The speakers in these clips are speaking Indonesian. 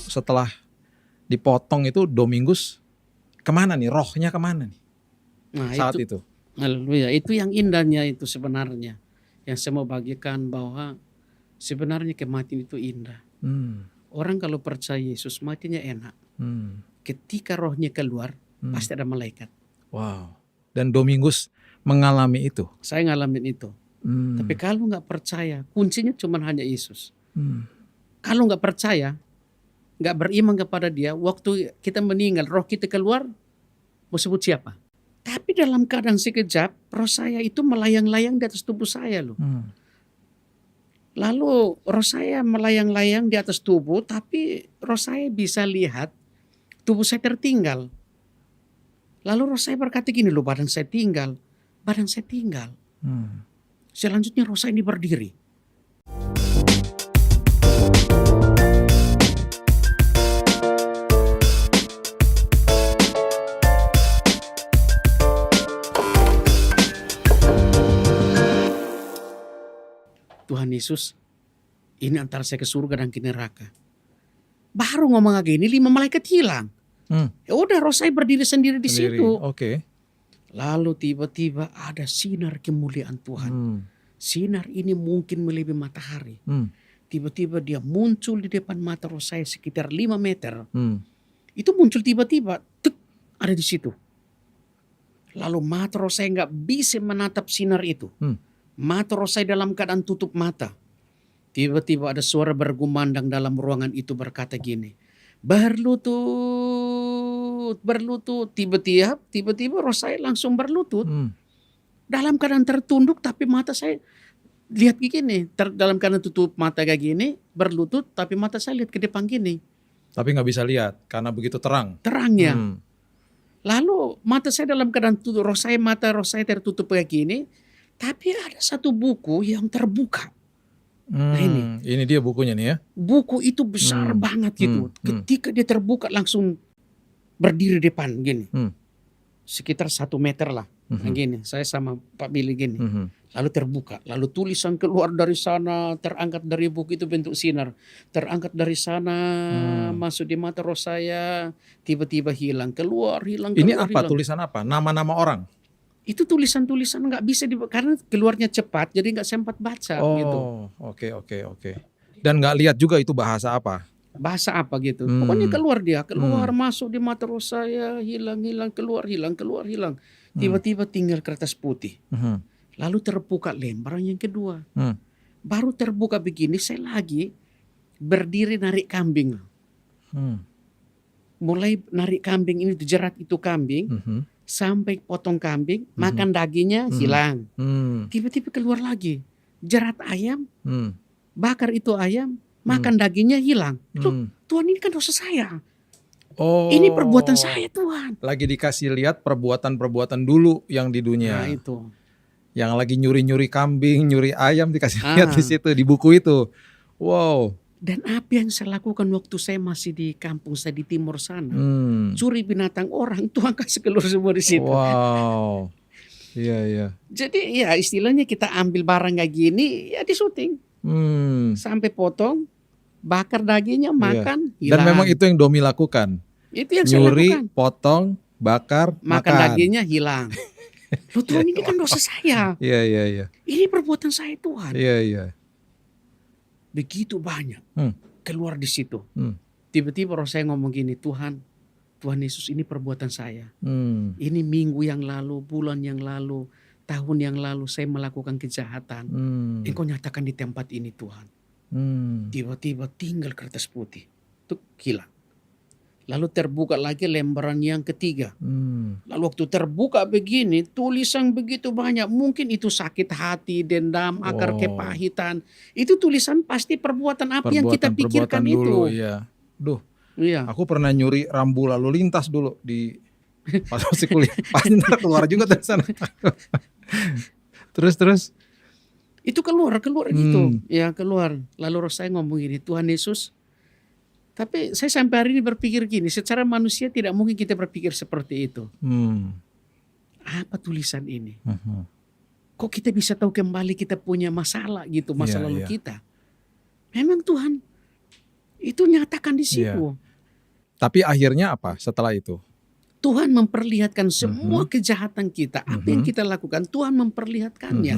setelah dipotong itu Domingus kemana nih? Rohnya kemana nih Nah saat itu? haleluya, itu yang indahnya itu sebenarnya. Yang saya mau bagikan bahwa sebenarnya kematian itu indah. Hmm, Orang kalau percaya Yesus matinya enak. hmm, Ketika rohnya keluar hmm. pasti ada malaikat. Wow. Dan Domingus mengalami itu. Saya ngalamin itu. Tapi kalau nggak percaya, kuncinya cuma hanya Yesus. Kalau nggak percaya, nggak beriman kepada Dia, waktu kita meninggal, roh kita keluar, mau sebut siapa? Tapi dalam keadaan sekejap, roh saya itu melayang-layang di atas tubuh saya loh. Lalu roh saya melayang-layang di atas tubuh, tapi roh saya bisa lihat tubuh saya tertinggal. Lalu roh saya berkata gini loh, badan saya tinggal. Selanjutnya roh saya ini berdiri. Tuhan Yesus, ini antara saya ke surga dan ke neraka. Baru ngomong gini, 5 malaikat hilang. Ya udah, roh saya berdiri sendiri di situ. Oke. Lalu tiba-tiba ada sinar kemuliaan Tuhan. Sinar ini mungkin melebihi matahari. Tiba-tiba dia muncul di depan mata roh saya sekitar 5 meter. Itu muncul tiba-tiba, tuk, ada di situ. Lalu mata roh saya nggak bisa menatap sinar itu. Mata roh saya dalam keadaan tutup mata. Tiba-tiba ada suara bergumandang dalam ruangan itu berkata gini, berlutut. Tiba-tiba roh saya langsung berlutut. Dalam keadaan tertunduk tapi mata saya lihat gini. Dalam keadaan tutup mata kayak gini, berlutut tapi mata saya lihat ke depan gini. Tapi nggak bisa lihat karena begitu terang. Terangnya. Lalu mata saya dalam keadaan tutup, mata roh saya tertutup kayak gini. Tapi ada satu buku yang terbuka. Nah ini dia bukunya nih ya. Buku itu besar banget gitu. Ketika dia terbuka langsung berdiri depan gini. Sekitar 1 meter lah. Nah gini, saya sama Pak Billy gini. Lalu terbuka. Lalu tulisan keluar dari sana, terangkat dari buku itu bentuk sinar. Terangkat dari sana, masuk di mata roh saya. Tiba-tiba hilang, keluar. Ini apa? Tulisan apa? Nama-nama orang? Itu tulisan-tulisan nggak bisa karena keluarnya cepat, jadi nggak sempat baca gitu. Oke. Dan nggak lihat juga itu bahasa apa? Bahasa apa gitu. Pokoknya keluar masuk di mata roh saya, hilang, keluar. Tiba-tiba tinggal kertas putih. Lalu terbuka lembaran yang kedua. Baru terbuka begini, saya lagi berdiri narik kambing. Mulai narik kambing ini, jerat itu kambing. Sampai potong kambing, makan dagingnya hilang. Tiba-tiba keluar lagi. Jerat ayam, bakar itu ayam, makan dagingnya hilang. Loh, Tuhan ini kan dosa saya. Ini perbuatan saya Tuhan. Lagi dikasih lihat perbuatan-perbuatan dulu yang di dunia. Nah itu. Yang lagi nyuri-nyuri kambing, nyuri ayam dikasih lihat di situ, di buku itu. Wow. Dan apa yang saya lakukan waktu saya masih di kampung saya di timur sana. Curi binatang orang, Tuhan kasih keluar semua di situ. Wow. Iya. Jadi ya istilahnya kita ambil barang kayak gini, ya disuting. Sampai potong, bakar dagingnya, makan, hilang. Dan memang itu yang Domi lakukan. Itu yang nyuri, saya lakukan. Potong, bakar, makan dagingnya, hilang. Loh Tuhan ini kan dosa saya. Iya. Ini perbuatan saya Tuhan. Iya. Begitu banyak keluar di situ. Tiba-tiba roh saya ngomong gini, Tuhan Yesus ini perbuatan saya. Ini minggu yang lalu, bulan yang lalu, tahun yang lalu saya melakukan kejahatan. Engkau nyatakan di tempat ini Tuhan. Tiba-tiba tinggal kertas putih. Tuh hilang. Lalu terbuka lagi lembaran yang ketiga. Lalu waktu terbuka begini, tulisan begitu banyak. Mungkin itu sakit hati, dendam, akar kepahitan. Itu tulisan pasti perbuatan apa yang kita pikirkan dulu, itu. Iya. Duh, iya. Aku pernah nyuri rambu lalu lintas dulu di pas masih kuliah. Pasti ntar keluar juga dari sana. Terus? Itu keluar gitu. Ya keluar. Lalu roh saya ngomong gini, Tuhan Yesus. Tapi saya sampai hari ini berpikir gini, secara manusia tidak mungkin kita berpikir seperti itu. Apa tulisan ini? Kok kita bisa tahu kembali kita punya masalah gitu, masa lalu kita? Memang Tuhan Itu nyatakan di Iya. situ. Tapi akhirnya apa setelah itu? Tuhan memperlihatkan semua kejahatan kita. Apa yang kita lakukan, Tuhan memperlihatkannya.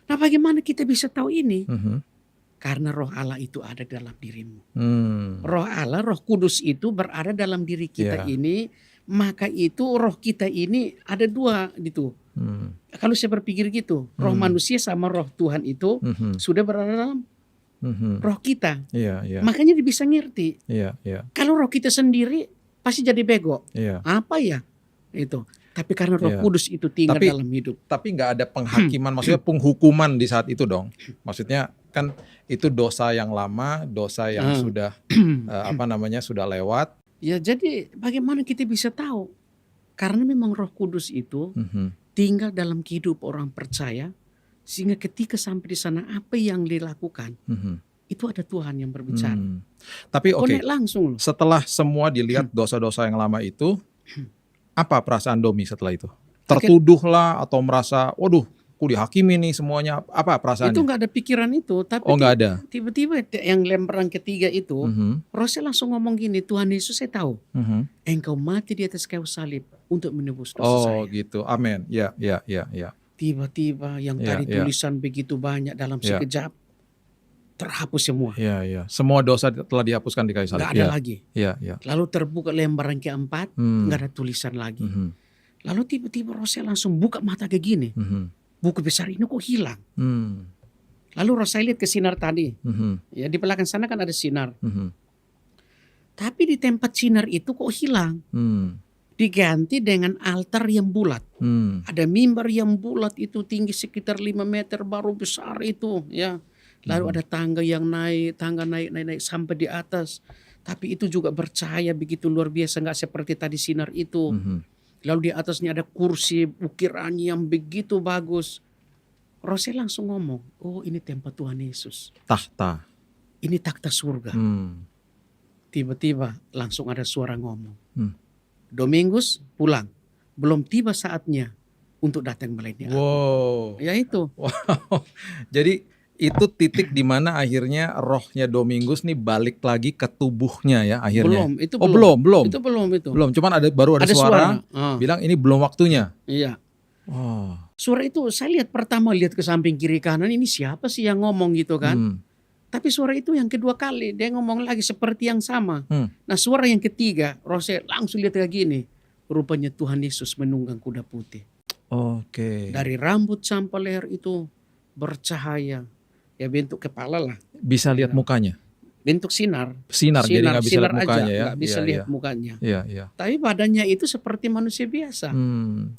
Nah, bagaimana kita bisa tahu ini? Karena roh Allah itu ada dalam dirimu. Roh Allah, Roh Kudus itu berada dalam diri kita ini. Maka itu roh kita ini ada dua gitu. Kalau saya berpikir gitu, roh manusia sama roh Tuhan itu sudah berada dalam roh kita. Makanya dia bisa ngerti. Kalau roh kita sendiri pasti jadi bego. Apa ya itu? Tapi karena Roh Kudus itu tinggal dalam hidup. Tapi nggak ada penghakiman, maksudnya penghukuman di saat itu dong. Maksudnya kan itu dosa yang lama, dosa yang sudah sudah lewat. Ya, jadi bagaimana kita bisa tahu? Karena memang Roh Kudus itu tinggal dalam kehidupan orang percaya, sehingga ketika sampai di sana apa yang dilakukan itu ada Tuhan yang berbicara. Tapi oke, langsung. Setelah semua dilihat dosa-dosa yang lama itu, apa perasaan Domi setelah itu? Tertuduh lah atau merasa, waduh, aku dihakimi nih semuanya. Apa perasaannya? Itu nggak ada pikiran itu, tapi nggak ada. Tiba-tiba yang lembaran ketiga itu, Rasul langsung ngomong gini, Tuhan Yesus saya tahu, Engkau mati di atas kayu salib untuk menebus dosa saya. Oh gitu, amin. Ya. Tiba-tiba yang tadi tulisan begitu banyak dalam sekejap, terhapus semua. Semua dosa telah dihapuskan di kayu salib. Nggak ada lagi. Lalu terbuka lembaran keempat, nggak ada tulisan lagi. Lalu tiba-tiba Rasul langsung buka mata kayak gini. Buku besar ini kok hilang. Lalu Rasul lihat ke sinar tadi. Ya, di belakang sana kan ada sinar. Tapi di tempat sinar itu kok hilang. Diganti dengan altar yang bulat. Ada mimbar yang bulat itu tinggi sekitar 5 meter, baru besar itu. Ya. Lalu ada tangga yang naik, naik sampai di atas. Tapi itu juga bercahaya begitu luar biasa, nggak seperti tadi sinar itu. Lalu di atasnya ada kursi ukiran yang begitu bagus. Rasul langsung ngomong, oh ini tempat Tuhan Yesus. Tahta. Ini takhta surga. Tiba-tiba langsung ada suara ngomong. Domingus pulang. Belum tiba saatnya untuk datang melihat aku. Wow. Ya itu. Wow. Jadi itu titik di mana akhirnya rohnya Domingus nih balik lagi ke tubuhnya ya akhirnya. Belum, itu belum. Itu belum. Belum, cuman baru ada suara bilang ini belum waktunya. Iya. Oh. Suara itu saya pertama lihat ke samping kiri kanan, ini siapa sih yang ngomong gitu kan. Tapi suara itu yang kedua kali dia ngomong lagi seperti yang sama. Nah suara yang ketiga Rasul langsung lihat kayak gini. Rupanya Tuhan Yesus menunggang kuda putih. Oke. Dari rambut sampai leher itu bercahaya. Ya bentuk kepala lah. Bisa lihat mukanya? Bentuk sinar. Jadi nggak bisa lihat mukanya aja, ya? Nggak bisa lihat mukanya. Iya. Tapi badannya itu seperti manusia biasa.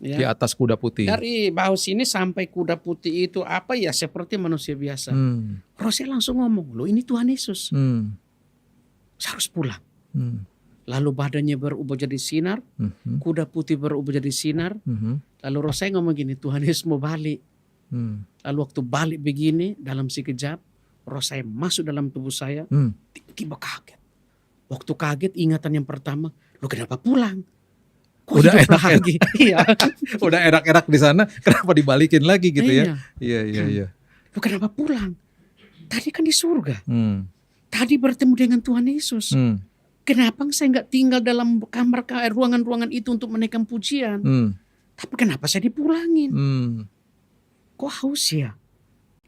Ya. Di atas kuda putih. Dari bahu sini sampai kuda putih itu apa ya seperti manusia biasa. Rasul langsung ngomong, loh ini Tuhan Yesus. Saya harus pulang. Lalu badannya berubah jadi sinar. Kuda putih berubah jadi sinar. Lalu Rasul ngomong gini, Tuhan Yesus mau balik. Lalu waktu balik begini dalam sekejap roh saya masuk dalam tubuh saya, tiba-tiba kaget. Waktu kaget ingatan yang pertama, lo kenapa pulang? Kok udah hidup enak lagi? Iya. Udah enak-enak di sana, kenapa dibalikin lagi gitu ya? Iya. Lo kenapa pulang? Tadi kan di surga. Tadi bertemu dengan Tuhan Yesus. Kenapa saya nggak tinggal dalam kamar ruangan-ruangan itu untuk menaikkan pujian? Tapi kenapa saya dipulangin? Kok haus ya?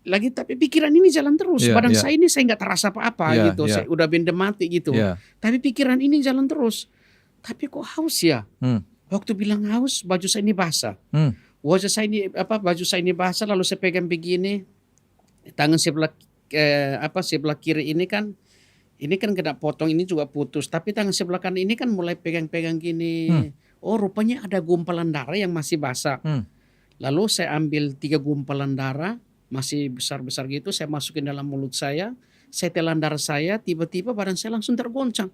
Lagi tapi pikiran ini jalan terus. Badan saya ini saya nggak terasa apa-apa gitu. Saya udah benda mati gitu. Tapi pikiran ini jalan terus. Tapi kok haus ya? Waktu bilang haus, baju saya ini basah. Baju saya ini basah, lalu saya pegang begini. Tangan sebelah kiri ini kan kena potong, ini juga putus. Tapi tangan sebelah kanan ini kan mulai pegang-pegang gini. Oh, rupanya ada gumpalan darah yang masih basah. Lalu saya ambil 3 gumpalan darah, masih besar-besar gitu, saya masukin dalam mulut saya telan darah saya, tiba-tiba badan saya langsung tergoncang.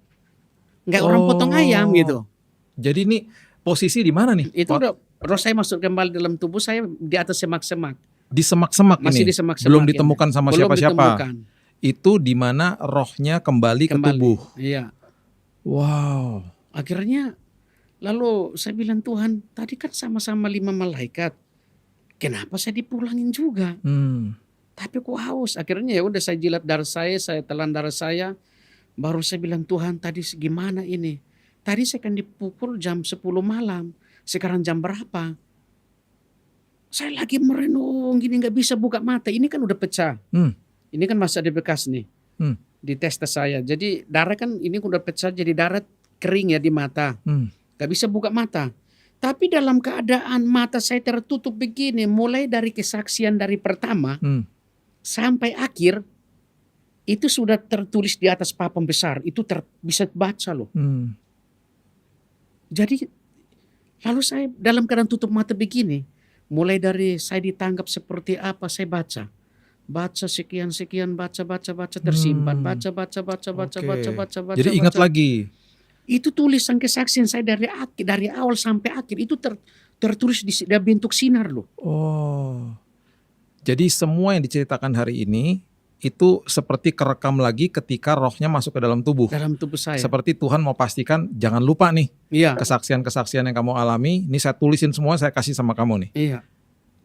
Nggak orang potong ayam gitu. Jadi ini posisi di mana nih? Itu udah roh saya masuk kembali dalam tubuh saya di atas semak-semak. Di semak-semak ini? Masih di semak-semak. Belum ditemukan sama siapa-siapa? Ditemukan. Itu di mana rohnya kembali ke tubuh? Iya. Wow. Akhirnya lalu saya bilang, Tuhan tadi kan sama-sama 5 malaikat. Kenapa saya dipulangin juga? Tapi kok haus? Akhirnya ya udah saya jilat darah saya telan darah saya. Baru saya bilang, Tuhan tadi gimana ini? Tadi saya kan dipukul jam 10 malam. Sekarang jam berapa? Saya lagi merenung gini nggak bisa buka mata. Ini kan udah pecah. Ini kan masih ada bekas nih di testes saya. Jadi darah kan ini udah pecah jadi darah kering ya di mata. Gak bisa buka mata. Tapi dalam keadaan mata saya tertutup begini, mulai dari kesaksian dari pertama sampai akhir, itu sudah tertulis di atas papan besar. Itu bisa baca loh. Jadi lalu saya dalam keadaan tutup mata begini, mulai dari saya ditangkap seperti apa, saya baca. Baca sekian, baca tersimpan. Baca. Jadi ingat lagi. Itu tulisan kesaksian saya dari awal sampai akhir itu tertulis di bentuk sinar loh. Oh. Jadi semua yang diceritakan hari ini itu seperti kerekam lagi ketika rohnya masuk ke dalam tubuh. Dalam tubuh saya. Seperti Tuhan mau pastikan jangan lupa nih. Iya. Kesaksian-kesaksian yang kamu alami, ini saya tulisin semua, saya kasih sama kamu nih. Iya.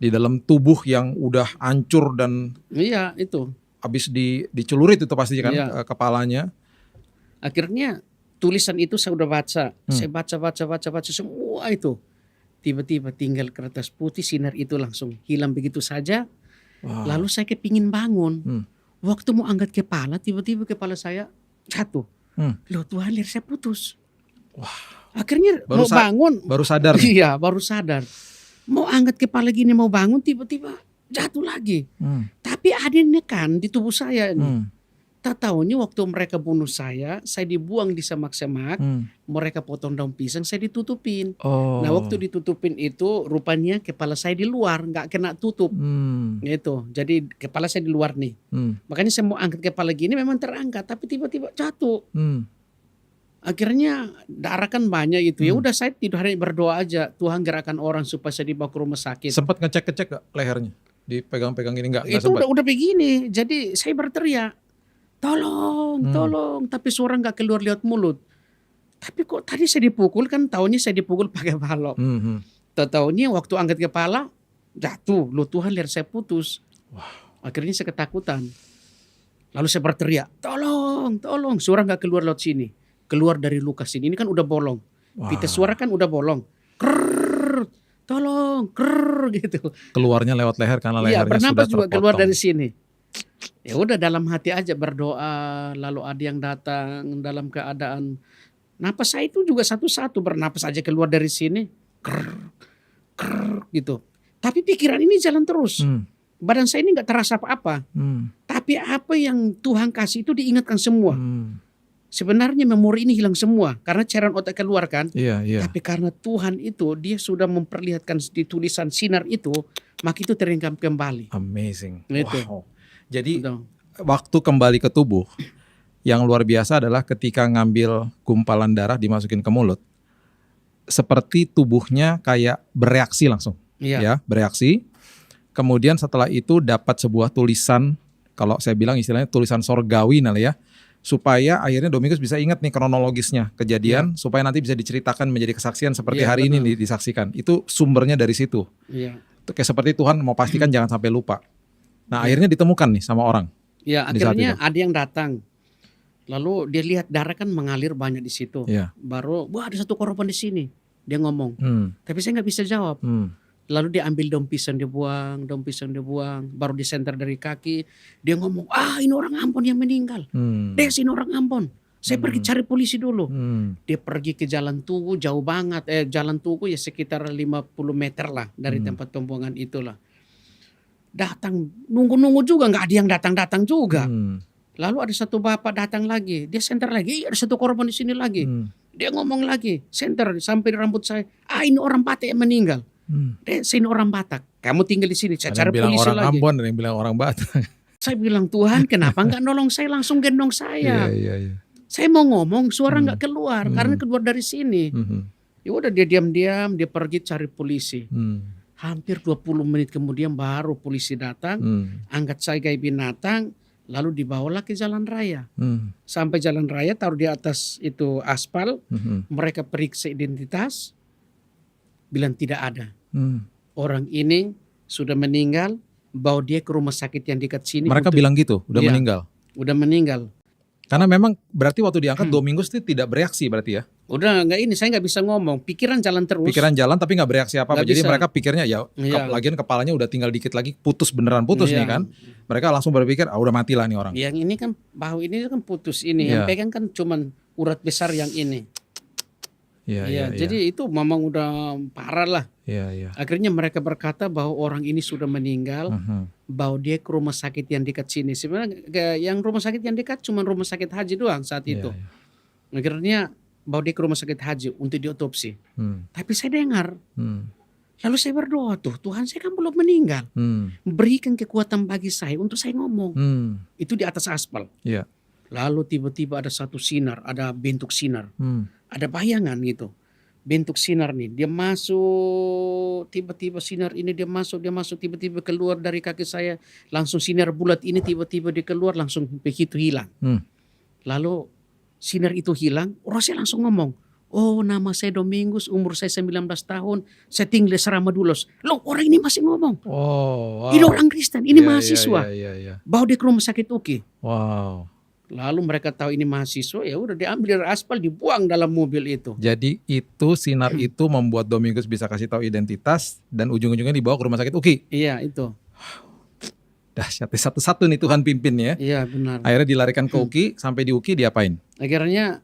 Di dalam tubuh yang udah hancur dan iya itu. Habis dicelurit itu pasti kan kepalanya. Akhirnya tulisan itu saya udah baca. Saya baca semua itu. Tiba-tiba tinggal kertas putih, sinar itu langsung hilang begitu saja. Wow. Lalu saya kepingin bangun. Waktu mau angkat kepala, tiba-tiba kepala saya jatuh. Loh Tuhan, lihat saya putus. Wah. Akhirnya mau bangun. Baru sadar. Iya, baru sadar. Mau angkat kepala gini, mau bangun, tiba-tiba jatuh lagi. Tapi ada yang nekan di tubuh saya nih. Tak tahunya waktu mereka bunuh saya dibuang di semak-semak, mereka potong daun pisang, saya ditutupin. Nah waktu ditutupin itu rupanya kepala saya di luar, nggak kena tutup. Gitu. Jadi kepala saya di luar nih. Makanya saya mau angkat kepala gini memang terangkat, tapi tiba-tiba jatuh. Akhirnya darah kan banyak itu. Ya udah saya tidur hari berdoa aja, Tuhan gerakan orang supaya saya dibawa ke rumah sakit. Sempat ngecek-ngecek gak lehernya? Dipegang-pegang gini enggak? Itu udah begini. Jadi saya berteriak, tolong, tapi suara nggak keluar lewat mulut. Tapi kok tadi saya dipukul kan, taunya saya dipukul pakai balok. Taunya waktu angkat kepala jatuh, loh Tuhan lihat saya putus. Akhirnya saya ketakutan. Lalu saya berteriak, tolong, suara nggak keluar lewat sini, keluar dari luka sini. Ini kan udah bolong, pita suara kan udah bolong. Krrr, tolong, krrr gitu. Keluarnya lewat leher karena lehernya sudah terpotong. Bernapas juga keluar dari sini. Ya udah dalam hati aja berdoa, lalu ada yang datang dalam keadaan napas saya itu juga satu-satu bernapas aja keluar dari sini, krrr, gitu. Tapi pikiran ini jalan terus. Badan saya ini nggak terasa apa-apa. Tapi apa yang Tuhan kasih itu diingatkan semua. Sebenarnya memori ini hilang semua karena cairan otak keluar kan. Tapi karena Tuhan itu dia sudah memperlihatkan di tulisan sinar itu, maka itu terekam kembali. Amazing. Gitu. Wow. Jadi waktu kembali ke tubuh, yang luar biasa adalah ketika ngambil gumpalan darah dimasukin ke mulut, seperti tubuhnya kayak bereaksi langsung, ya bereaksi. Kemudian setelah itu dapat sebuah tulisan, kalau saya bilang istilahnya tulisan sorgawi ya, supaya akhirnya Domingus bisa ingat nih kronologisnya kejadian, supaya nanti bisa diceritakan menjadi kesaksian seperti hari ini disaksikan. Itu sumbernya dari situ. Kayak seperti Tuhan mau pastikan jangan sampai lupa. Nah akhirnya ditemukan nih sama orang. Ya akhirnya ada yang datang. Lalu dia lihat darah kan mengalir banyak di situ. Baru, wah ada satu korban di sini. Dia ngomong. Tapi saya nggak bisa jawab. Lalu dia ambil daun pisang dia buang. Baru disenter dari kaki. Dia ngomong, ini orang Ambon yang meninggal. Des ini orang Ambon. Saya pergi cari polisi dulu. Dia pergi ke Jalan Tugu jauh banget. Jalan Tugu ya sekitar 50 meter lah dari tempat pembuangan itulah. Datang nunggu juga nggak ada yang datang juga. Lalu ada satu bapak datang lagi, dia senter lagi, ada satu korban di sini lagi. Dia ngomong lagi, senter sampai rambut saya, ini orang Batak yang meninggal. Ini orang Batak, kamu tinggal di sini, saya cari polisi lagi. Orang Ambon, ada yang bilang orang Batak. Saya bilang Tuhan, kenapa nggak nolong saya, langsung gendong saya. Saya mau ngomong, suara nggak keluar karena keluar dari sini. Ya udah dia diam-diam, dia pergi cari polisi. Hampir 20 menit kemudian baru polisi datang, angkat saya kayak binatang, lalu dibawalah ke jalan raya. Sampai jalan raya, taruh di atas itu aspal, mereka periksa identitas, bilang tidak ada. Orang ini sudah meninggal, bawa dia ke rumah sakit yang dekat sini. Mereka bilang gitu, udah meninggal? Udah meninggal. Karena memang berarti waktu diangkat Domingus itu tidak bereaksi berarti ya? Udah nggak ini, saya nggak bisa ngomong. Pikiran jalan terus. Pikiran jalan tapi nggak bereaksi apa-apa. Nggak Jadi bisa. mereka pikirnya ya, lagian kepalanya udah tinggal dikit lagi putus, beneran putus nih kan. Mereka langsung berpikir, udah mati lah nih orang. Yang ini kan bahu ini kan putus ini. Yang pegang kan cuman urat besar yang ini. Iya. Jadi itu memang udah parah lah. Iya. Akhirnya mereka berkata bahwa orang ini sudah meninggal, bahwa dia ke rumah sakit yang dekat sini. Sebenarnya yang rumah sakit yang dekat cuma rumah sakit haji doang saat itu. Akhirnya bahwa dia ke rumah sakit haji untuk diotopsi. Tapi saya dengar, lalu saya berdoa Tuhan saya kan belum meninggal. Berikan kekuatan bagi saya untuk saya ngomong. Itu di atas aspal. Lalu tiba-tiba ada satu sinar, ada bentuk sinar. Ada bayangan gitu. Bentuk sinar nih, dia masuk, tiba-tiba sinar ini dia masuk, tiba-tiba keluar dari kaki saya, langsung sinar bulat ini tiba-tiba dia keluar, langsung begitu hilang. Lalu sinar itu hilang, orang saya langsung ngomong, oh nama saya Domingus, umur saya 19 tahun, saya tinggal di Serama Dulos. Loh orang ini masih ngomong. Oh, wow. Ini orang Kristen, ini mahasiswa. Bawa dia ke rumah sakit UKI. Wow. Lalu mereka tahu ini mahasiswa, ya udah diambil dari aspal, dibuang dalam mobil itu. Jadi itu sinar itu membuat Domingus bisa kasih tahu identitas dan ujung-ujungnya dibawa ke rumah sakit UKI. Iya itu. Dahsyat, satu-satu nih Tuhan pimpin ya. Iya benar. Akhirnya dilarikan ke UKI, sampai di UKI diapain? Akhirnya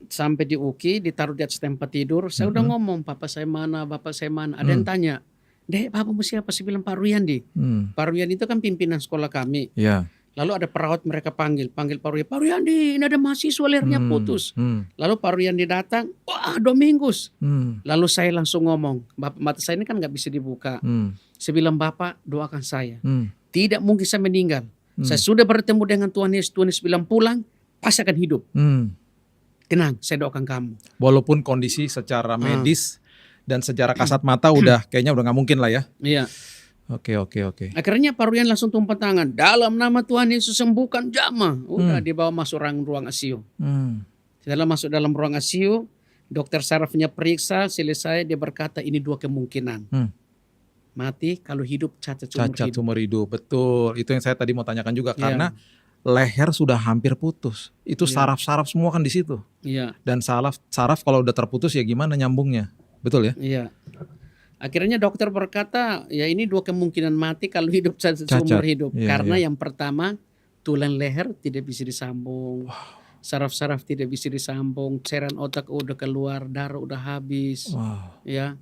sampai di UKI ditaruh di atas tempat tidur. Saya udah ngomong, bapak saya mana. Ada yang tanya, Dek, bapakmu siapa? Saya bilang Pak Ruyandi. Pak Ruyandi itu kan pimpinan sekolah kami. Iya. Lalu ada perawat mereka panggil Pak Ruyandi, ini ada mahasiswa lehernya putus. Lalu Pak Ruyandi datang, wah Domingus. Lalu saya langsung ngomong, Bapak, mata saya ini kan nggak bisa dibuka. Saya bilang, Bapak doakan saya. Tidak mungkin saya meninggal. Saya sudah bertemu dengan Tuhan Yesus bilang pulang, pasti akan hidup. Tenang, saya doakan kamu. Walaupun kondisi secara medis dan secara kasat mata udah kayaknya udah nggak mungkin lah ya. Iya. Oke. Akhirnya Pak Ruyandi langsung tumpah tangan. Dalam nama Tuhan Yesus sembuhkan Jama. Udah dibawa masuk ruang ICU. Setelah masuk dalam ruang ICU, dokter sarafnya periksa, selesai, dia berkata ini dua kemungkinan. Mati, kalau hidup cacat seumur hidup. Betul, itu yang saya tadi mau tanyakan juga. Karena leher sudah hampir putus. Itu saraf-saraf semua kan di situ. Dan saraf kalau udah terputus ya gimana nyambungnya. Betul ya? Iya. Akhirnya dokter berkata, ya ini dua kemungkinan mati kalau hidup seumur hidup. Karena yang pertama, tulang leher tidak bisa disambung. Saraf-saraf tidak bisa disambung. Cairan otak udah keluar, darah udah habis. Ya.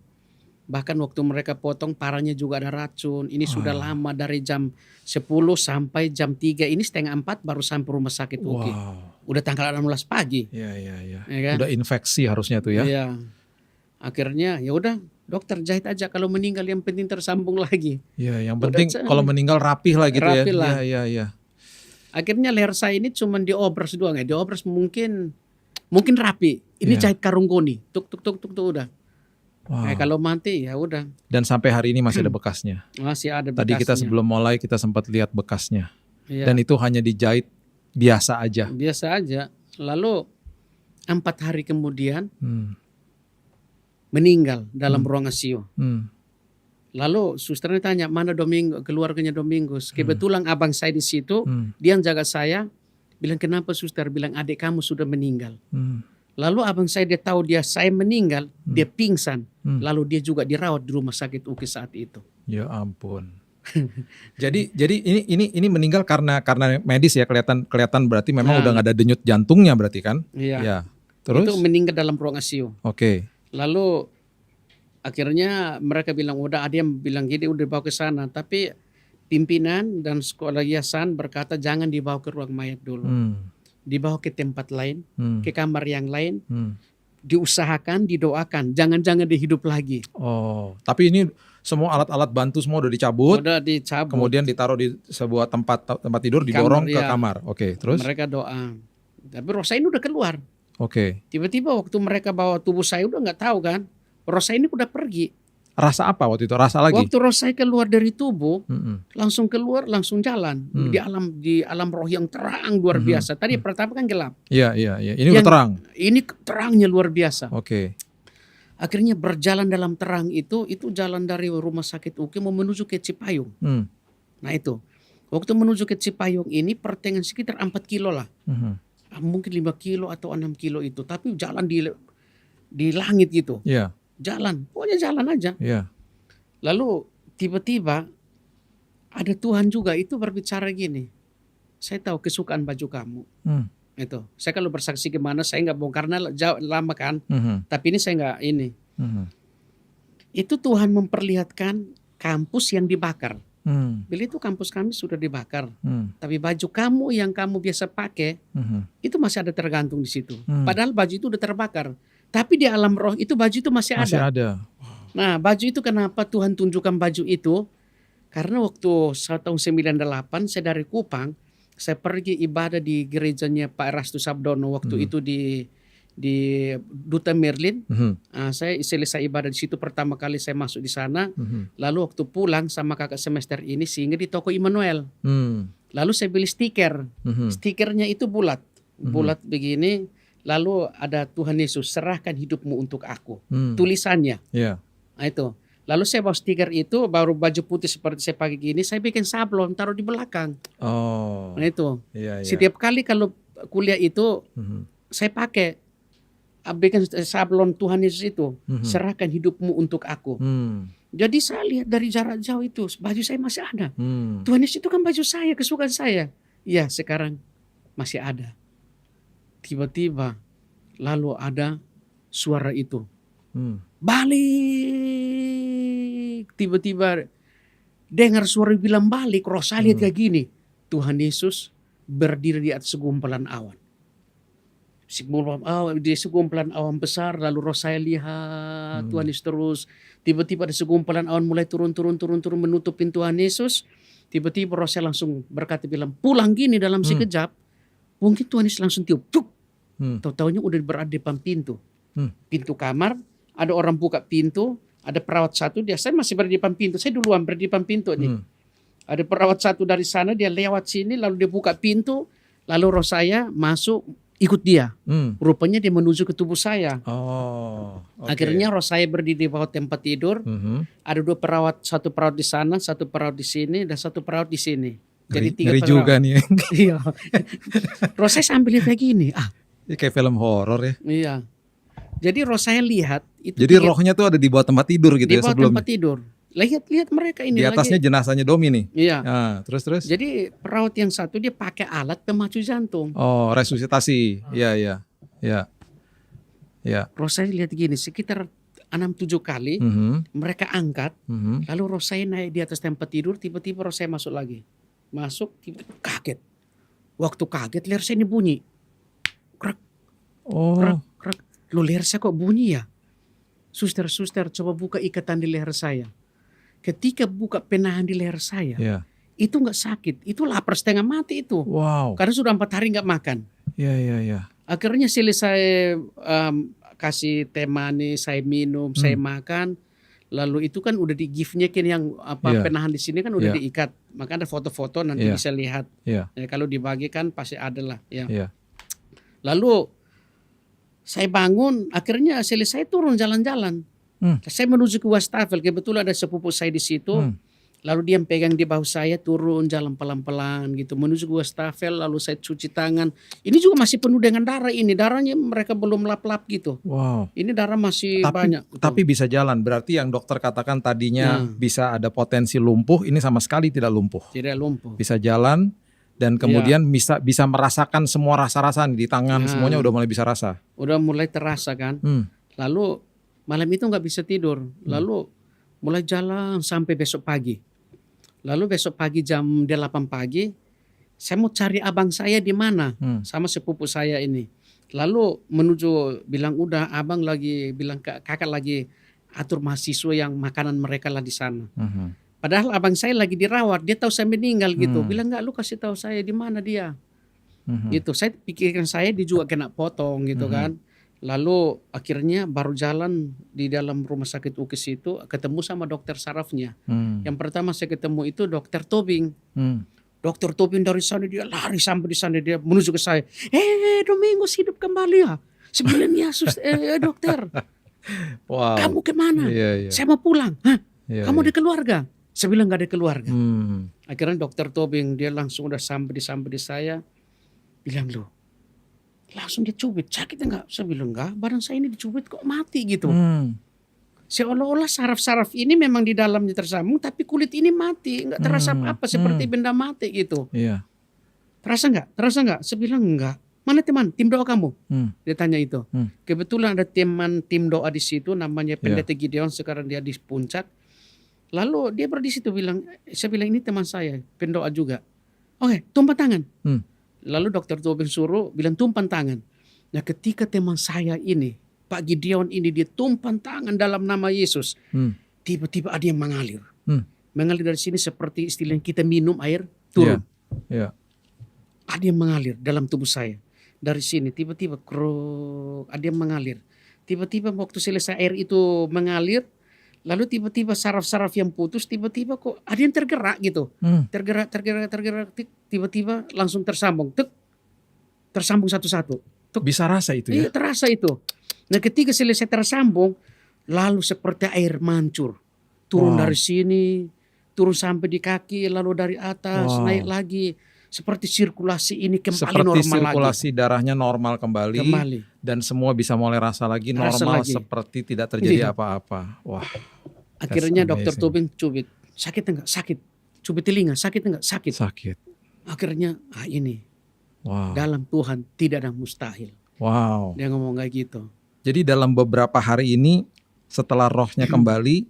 Bahkan waktu mereka potong, parahnya juga ada racun. Ini sudah lama dari jam 10 sampai jam 3. Ini setengah 4 baru sampai rumah sakit UKI. Udah tanggal 16 pagi. Iya. Ya kan? Udah infeksi harusnya tuh ya. Iya. Akhirnya ya udah dokter jahit aja, kalau meninggal yang penting tersambung lagi. Iya, yang penting kalau meninggal rapih lah gitu rapih ya. Iya. Akhirnya leher saya ini cuma diobras doang ya. Diobras mungkin rapi. Ini jahit karung goni. Tuk udah. Nah, kalau mati ya udah. Dan sampai hari ini masih ada bekasnya. Masih ada bekasnya. Tadi kita sebelum mulai kita sempat lihat bekasnya. Iya. Dan itu hanya dijahit biasa aja. Biasa aja. Lalu 4 hari kemudian meninggal dalam ruang ICU. Lalu susternya tanya, mana keluarganya Domingus? Kebetulan abang saya di situ, dia yang jaga saya. Bilang, kenapa suster? Bilang, adik kamu sudah meninggal. Lalu abang saya dia tahu saya meninggal, dia pingsan. Lalu dia juga dirawat di rumah sakit UKI saat itu. Ya ampun. jadi ini meninggal karena medis ya, kelihatan berarti memang udah nggak ada denyut jantungnya berarti kan? Iya. Ya. Terus? Itu meninggal dalam ruang ICU. Oke. Lalu akhirnya mereka bilang, ada yang bilang gini, udah dibawa ke sana. Tapi pimpinan dan sekolah yayasan berkata jangan dibawa ke ruang mayat dulu. Dibawa ke tempat lain, ke kamar yang lain. Diusahakan, didoakan, jangan dihidup lagi. Oh, tapi ini semua alat-alat bantu semua udah dicabut. Udah dicabut. Kemudian ditaruh di sebuah tempat tidur, didorong ke kamar. Oke, terus? Mereka doa. Tapi roh saya ini udah keluar. Oke. Tiba-tiba waktu mereka bawa tubuh saya udah nggak tahu kan. Roh saya ini udah pergi. Rasa apa waktu itu? Rasa lagi? Waktu roh saya keluar dari tubuh, langsung keluar, langsung jalan di alam roh yang terang luar biasa. Tadi pertama kan gelap. Iya. Ini udah terang. Ini terangnya luar biasa. Oke. Akhirnya berjalan dalam terang itu jalan dari rumah sakit UKI mau menuju ke Cipayung. Nah itu, waktu menuju ke Cipayung ini pertengahan sekitar 4 kilo lah. mungkin 5 kilo atau 6 kilo itu, tapi jalan di langit gitu. Iya. Jalan, pokoknya jalan aja. Iya. Lalu tiba-tiba ada Tuhan juga itu berbicara gini, saya tahu kesukaan baju kamu. Itu, saya kalau bersaksi gimana saya nggak bongkar karena lama kan. Tapi ini saya nggak ini. Itu Tuhan memperlihatkan kampus yang dibakar. Bila itu kampus kami sudah dibakar, tapi baju kamu yang kamu biasa pakai itu masih ada tergantung di situ. Padahal baju itu udah terbakar, tapi di alam roh itu baju itu masih ada. Nah, baju itu kenapa Tuhan tunjukkan baju itu? Karena waktu tahun 98 saya dari Kupang, saya pergi ibadah di gerejanya Pak Erastus Sabdono waktu itu di Duta Merlin. Saya selesai ibadah di situ pertama kali saya masuk di sana. Lalu waktu pulang sama kakak semester ini singgah di toko Immanuel. Lalu saya beli stiker. Stikernya itu bulat begini. Lalu ada Tuhan Yesus, serahkan hidupmu untuk aku. Tulisannya. Nah itu. Lalu saya bawa stiker itu, baru baju putih seperti saya pakai gini, saya bikin sablon taruh di belakang. Nah itu. Setiap kali kalau kuliah itu saya pakai. Bikin sablon Tuhan Yesus itu, serahkan hidupmu untuk aku. Jadi saya lihat dari jarak jauh itu, baju saya masih ada. Tuhan Yesus itu kan baju saya, kesukaan saya. Ya sekarang masih ada. Tiba-tiba lalu ada suara itu, balik. Tiba-tiba dengar suara bilang balik, roh saya lihat kayak gini. Tuhan Yesus berdiri di atas segumpalan awan. Di segumpalan awan besar, lalu roh saya lihat Tuhan Yesus terus. Tiba-tiba ada segumpalan awan mulai turun menutup pintu Tuhan Yesus. Tiba-tiba roh saya langsung berkata bilang, pulang gini dalam sekejap. Mungkin Tuhan Yesus langsung tiup. Tahu-taunya udah berada di depan pintu. Pintu kamar, ada orang buka pintu, ada perawat satu, saya masih berada di depan pintu. Saya duluan berada di depan pintu nih. Ada perawat satu dari sana, dia lewat sini, lalu dia buka pintu, lalu roh saya masuk, ikut dia. Rupanya dia menuju ke tubuh saya. Akhirnya roh saya berdiri di bawah tempat tidur. Ada 2 perawat, satu perawat di sana, satu perawat di sini, dan satu perawat di sini. Jadi 3 perawat juga nih. Iya. Roh saya sambil lihat kayak gini. Ini kayak film horor ya. Iya. Jadi roh saya lihat itu. Jadi rohnya tuh ada di bawah tempat tidur gitu ya sebelumnya. Di bawah tempat tidur. Lihat mereka ini. Di atasnya lagi jenazahnya Domi nih. Iya. Terus. Jadi perawat yang satu dia pakai alat pemacu jantung. Resusitasi. Iya. Roh saya lihat gini, sekitar 6-7 kali mereka angkat, lalu roh saya naik di atas tempat tidur, tiba-tiba roh saya masuk lagi. Tiba-tiba kaget. Waktu kaget leher saya ini bunyi. Krak. Krak. Loh, leher saya kok bunyi ya? Suster, coba buka ikatan di leher saya. Ketika buka penahan di leher saya, itu nggak sakit, itu lapar setengah mati itu. Karena sudah 4 hari nggak makan. Akhirnya selesai kasih teh manis, saya minum, saya makan. Lalu itu kan udah di giftnya kan yang penahan di sini kan udah diikat. Maka ada foto-foto nanti bisa lihat. Ya, kalau dibagikan pasti ada lah. Lalu saya bangun, akhirnya selesai turun jalan-jalan. Saya menuju ke wastafel, kebetulan ada sepupu saya di situ. Lalu dia pegang di bahu saya, turun jalan pelan-pelan gitu menuju ke wastafel. Lalu saya cuci tangan. Ini juga masih penuh dengan darah ini. Darahnya mereka belum lap-lap gitu. Ini darah masih banyak. Tapi bisa jalan. Berarti yang dokter katakan tadinya bisa ada potensi lumpuh, ini sama sekali tidak lumpuh. Tidak lumpuh. Bisa jalan dan kemudian bisa merasakan semua rasa-rasa di tangan, semuanya udah mulai bisa rasa. Udah mulai terasa kan. Lalu malam itu nggak bisa tidur. Lalu mulai jalan sampai besok pagi. Lalu besok pagi jam 8 pagi, saya mau cari abang saya di mana sama sepupu saya ini. Lalu menuju bilang udah abang lagi bilang kakak lagi atur mahasiswa yang makanan mereka lah di sana. Padahal abang saya lagi dirawat, dia tahu saya meninggal gitu. Bilang enggak, lu kasih tahu saya di mana dia. Gitu. Saya pikirkan saya dia juga kena potong gitu kan. Lalu akhirnya baru jalan di dalam rumah sakit UKIS itu ketemu sama dokter sarafnya. Yang pertama saya ketemu itu dokter Tobing. Dokter Tobing dari sana dia lari sampai di sana, dia menuju ke saya. Domingos hidup kembali ya. Sebenarnya dokter. Kamu kemana? Saya mau pulang. Kamu ada keluarga? Saya bilang gak ada keluarga. Akhirnya dokter Tobing dia langsung udah sampai di saya. Bilang loh, Langsung dia cubit, sakit enggak? Saya bilang enggak, badan saya ini dicubit kok mati gitu. Seolah-olah saraf-saraf ini memang di dalamnya tersambung, tapi kulit ini mati, enggak terasa apa-apa, seperti benda mati gitu. Iya. Terasa enggak? Terasa enggak? Saya bilang enggak. Mana teman, tim doa kamu? Dia tanya itu. Kebetulan ada teman tim doa di situ, namanya Pendeta Gideon, sekarang dia di puncak. Lalu dia di situ bilang, saya bilang ini teman saya, pendoa juga. Oke, tumpah tangan. Lalu Dokter Tobing suruh bilang tumpah tangan. Nah ketika teman saya ini, Pak Gideon ini, dia tumpah tangan dalam nama Yesus. Tiba-tiba ada yang mengalir. Mengalir dari sini seperti istilah kita minum air turun. Ada yang mengalir dalam tubuh saya. Dari sini tiba-tiba ada yang mengalir. Tiba-tiba waktu selesai air itu mengalir, lalu tiba-tiba saraf-saraf yang putus, tiba-tiba kok ada yang tergerak gitu. Tergerak, tiba-tiba langsung tersambung. Tersambung satu-satu. Bisa rasa itu ya? Iya, terasa itu. Nah ketika selesai tersambung, lalu seperti air mancur. Turun dari sini, turun sampai di kaki, lalu dari atas, naik lagi. Seperti sirkulasi ini kembali normal lagi. Seperti sirkulasi darahnya normal kembali. Dan semua bisa mulai rasa lagi normal lagi. Seperti tidak terjadi apa-apa. Wah. Akhirnya Dokter Tobing cubit. Sakit enggak? Sakit. Cubit telinga. Sakit enggak? Sakit. Akhirnya ini. Dalam Tuhan tidak ada mustahil. Dia ngomong kayak gitu. Jadi dalam beberapa hari ini setelah rohnya kembali,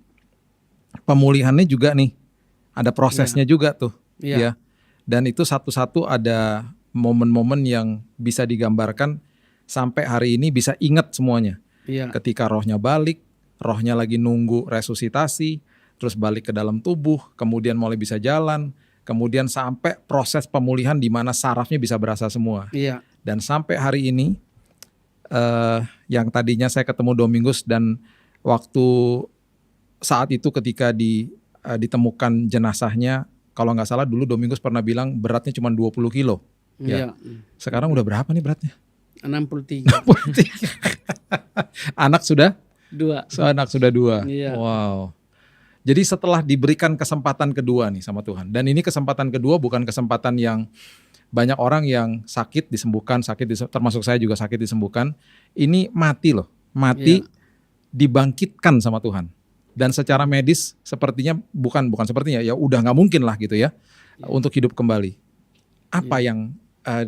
pemulihannya juga nih. Ada prosesnya juga tuh. Ya. Dan itu satu-satu ada momen-momen yang bisa digambarkan sampai hari ini bisa ingat semuanya. Ketika rohnya balik, rohnya lagi nunggu resusitasi, terus balik ke dalam tubuh, kemudian mulai bisa jalan, kemudian sampai proses pemulihan di mana sarafnya bisa berasa semua. Dan sampai hari ini, yang tadinya saya ketemu Domingus dan waktu saat itu ketika ditemukan jenazahnya, kalau nggak salah dulu Domingus pernah bilang beratnya cuma 20 kilo. Sekarang udah berapa nih beratnya? 63. Anak sudah? 2. Anak sudah 2. Wow. Jadi setelah diberikan kesempatan kedua nih sama Tuhan. Dan ini kesempatan kedua bukan kesempatan yang banyak orang yang sakit disembuhkan, termasuk saya juga sakit disembuhkan. Ini mati loh. Mati dibangkitkan sama Tuhan. Dan secara medis sepertinya bukan sepertinya ya udah nggak mungkin lah gitu ya untuk hidup kembali. Apa yang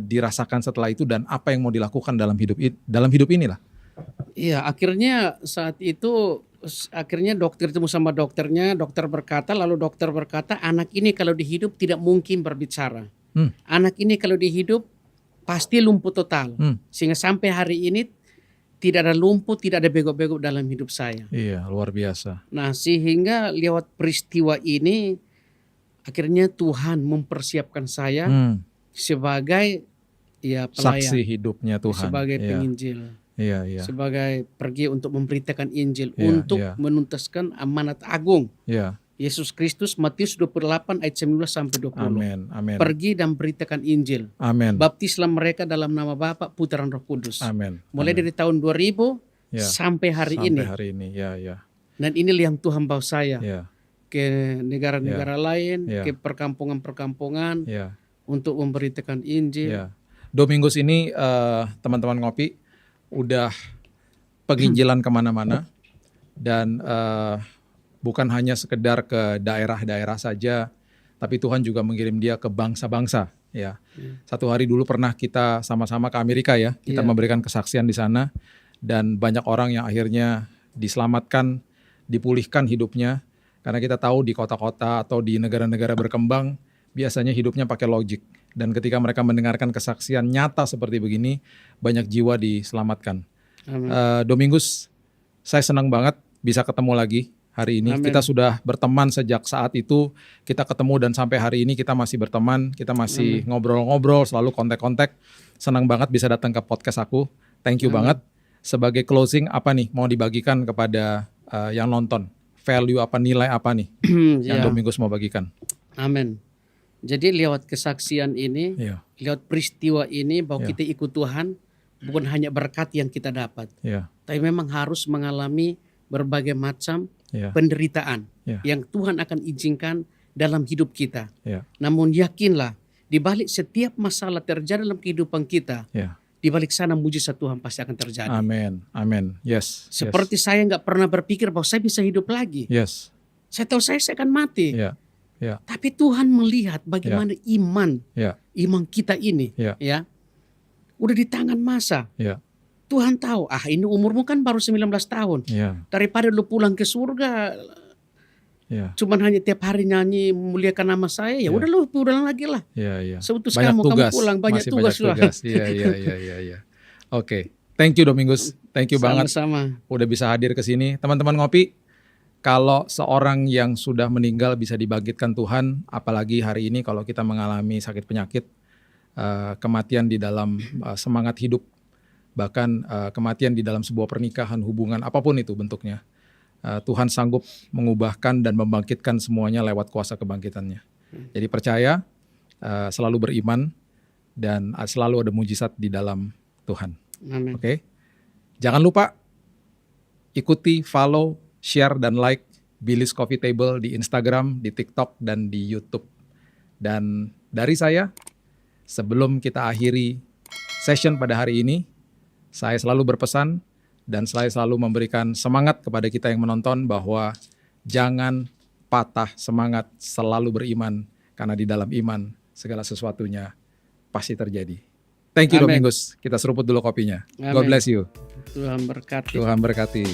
dirasakan setelah itu dan apa yang mau dilakukan dalam hidup inilah? Iya, akhirnya saat itu dokter ketemu sama dokternya, dokter berkata anak ini kalau dihidup tidak mungkin berbicara. Anak ini kalau dihidup pasti lumpuh total. Sehingga sampai hari ini tidak ada lumpuh, tidak ada bego-bego dalam hidup saya. Iya, luar biasa. Nah, sehingga lewat peristiwa ini akhirnya Tuhan mempersiapkan saya sebagai pelayan. Saksi hidupnya Tuhan. Sebagai penginjil. Iya. Sebagai pergi untuk memberitakan Injil, untuk menuntaskan amanat agung. Yesus Kristus, Matius 28 ayat 19 sampai 20. Amin. Pergi dan beritakan Injil. Amin. Baptislah mereka dalam nama Bapa, Putra dan Roh Kudus. Amin. Mulai dari tahun 2000 sampai hari ini. Dan inilah yang Tuhan bawa saya ke negara-negara lain, ke perkampungan-perkampungan untuk memberitakan Injil. Domingus ini teman-teman ngopi udah penginjilan kemana-mana dan bukan hanya sekedar ke daerah-daerah saja, tapi Tuhan juga mengirim dia ke bangsa-bangsa. Satu hari dulu pernah kita sama-sama ke Amerika ya, kita memberikan kesaksian di sana dan banyak orang yang akhirnya diselamatkan, dipulihkan hidupnya karena kita tahu di kota-kota atau di negara-negara berkembang biasanya hidupnya pakai logik. Dan ketika mereka mendengarkan kesaksian nyata seperti begini, banyak jiwa diselamatkan. Domingus, saya senang banget bisa ketemu lagi hari ini. Amen. Kita sudah berteman sejak saat itu, kita ketemu dan sampai hari ini kita masih berteman, kita masih ngobrol-ngobrol, selalu kontak-kontak. Senang banget bisa datang ke podcast aku. Thank you banget. Sebagai closing, apa nih mau dibagikan kepada yang nonton? Value apa, nilai apa nih yang Domingus mau bagikan? Amin. Jadi lewat kesaksian ini, lewat peristiwa ini bahwa kita ikut Tuhan, bukan hanya berkat yang kita dapat, tapi memang harus mengalami berbagai macam penderitaan yang Tuhan akan izinkan dalam hidup kita. Namun yakinlah, di balik setiap masalah terjadi dalam kehidupan kita, di balik sana mujizat Tuhan pasti akan terjadi. Amin. Amin. Yes. Seperti saya nggak pernah berpikir bahwa saya bisa hidup lagi. Yes. Saya tahu saya akan mati. Ya. Ya. Tapi Tuhan melihat bagaimana iman kita ini, ya, udah di tangan masa. Ya. Tuhan tahu, ini umurmu kan baru 19 tahun. Ya. Daripada lu pulang ke surga, cuman hanya tiap hari nyanyi memuliakan nama saya, ya udah lu pulang lagi lah. Seutus kamu pulang, banyak tugas lah. Iya. Oke, thank you Domingus, thank you banget. Sama-sama. Udah bisa hadir ke sini, teman-teman ngopi. Kalau seorang yang sudah meninggal bisa dibangkitkan Tuhan, apalagi hari ini kalau kita mengalami sakit penyakit, kematian di dalam semangat hidup, bahkan kematian di dalam sebuah pernikahan, hubungan, apapun itu bentuknya. Tuhan sanggup mengubahkan dan membangkitkan semuanya lewat kuasa kebangkitannya. Jadi percaya, selalu beriman, dan selalu ada mujizat di dalam Tuhan. Amin. Oke. Jangan lupa ikuti, follow, share, dan like Billy's Coffee Table di Instagram, di TikTok, dan di YouTube. Dan dari saya, sebelum kita akhiri session pada hari ini, saya selalu berpesan, dan saya selalu memberikan semangat kepada kita yang menonton bahwa jangan patah semangat, selalu beriman, karena di dalam iman segala sesuatunya pasti terjadi. Thank you Domingus. Kita seruput dulu kopinya. Amen. God bless you. Tuhan berkati. Tuhan berkati.